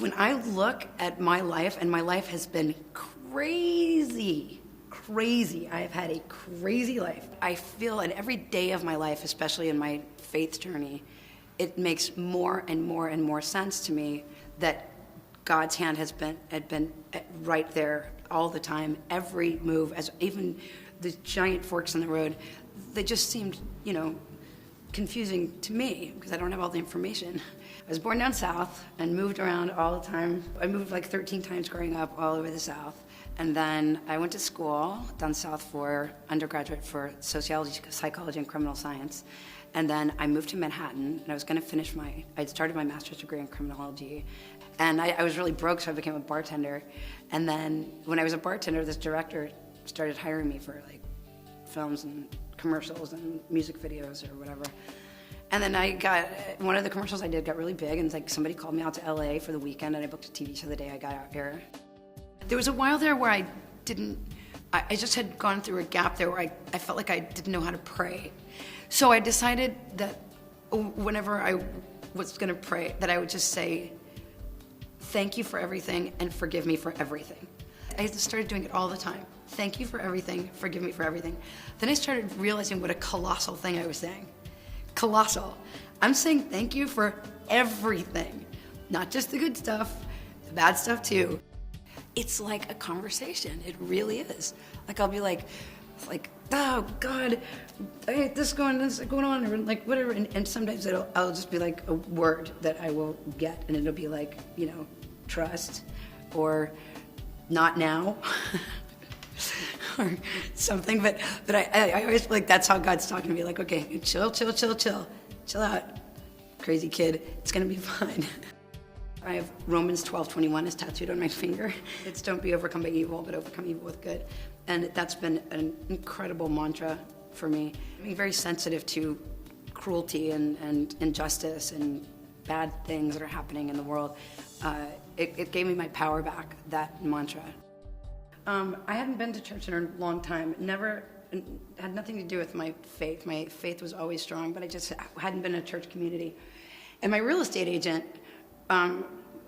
When I look at my life, and my life has been crazy. I have had a crazy life. I feel in every day of my life, especially in my faith journey, it makes more and more and more sense to me that God's hand had been right there all the time, every move, as even the giant forks in the road. They just seemed, confusing to me because I don't have all the information. I was born down south and moved around all the time. I moved like 13 times growing up all over the South. And then I went to school down south for undergraduate for sociology, psychology, and criminal science. And then I moved to Manhattan, and I was going to finish I'd started my master's degree in criminology. And I was really broke, so I became a bartender. And then when I was a bartender, this director started hiring me for like films and commercials and music videos or whatever. And then one of the commercials I did got really big, and it's like somebody called me out to LA for the weekend, and I booked a TV show the day I got out here. There was a while there where I just had gone through a gap there where I felt like I didn't know how to pray. So I decided that whenever I was gonna pray, that I would just say, thank you for everything and forgive me for everything. I started doing it all the time. Thank you for everything, forgive me for everything. Then I started realizing what a colossal thing I was saying. Colossal. I'm saying thank you for everything, not just the good stuff, the bad stuff too. It's like a conversation, it really is. Like I'll be like, oh God, I hate this going on, or like whatever, and sometimes I'll just be like a word that I will get, and it'll be like, trust, or not now, or something, but I always feel like that's how God's talking to me, like, okay, chill out, crazy kid, it's gonna be fine. I have Romans 12:21 is tattooed on my finger. It's don't be overcome by evil, but overcome evil with good. And that's been an incredible mantra for me. Being very sensitive to cruelty and injustice and bad things that are happening in the world. It gave me my power back, that mantra. I hadn't been to church in a long time. Had nothing to do with my faith. My faith was always strong, but I just hadn't been in a church community. And my real estate agent,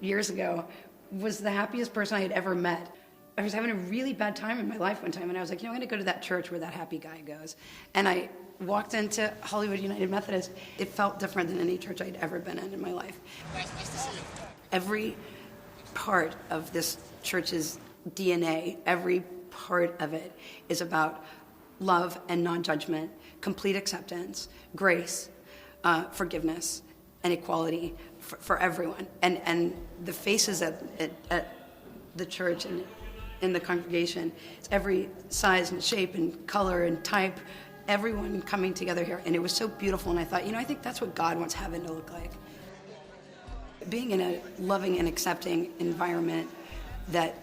years ago, was the happiest person I had ever met. I was having a really bad time in my life one time, and I was like, I'm going to go to that church where that happy guy goes. And I walked into Hollywood United Methodist. It felt different than any church I'd ever been in my life. Nice to see you. Every part of this church's DNA, every part of it is about love and non-judgment, complete acceptance, grace, forgiveness, and equality for everyone. And the faces at the church and in the congregation, it's every size and shape and color and type, everyone coming together here. And it was so beautiful, and I thought, I think that's what God wants heaven to look like. Being in a loving and accepting environment that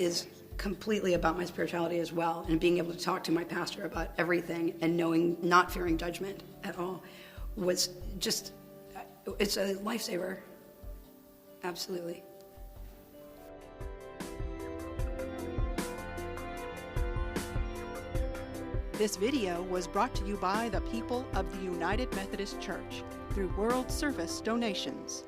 is completely about my spirituality as well, and being able to talk to my pastor about everything and not fearing judgment at all, was just, it's a lifesaver. Absolutely. This video was brought to you by the people of the United Methodist Church through World Service donations.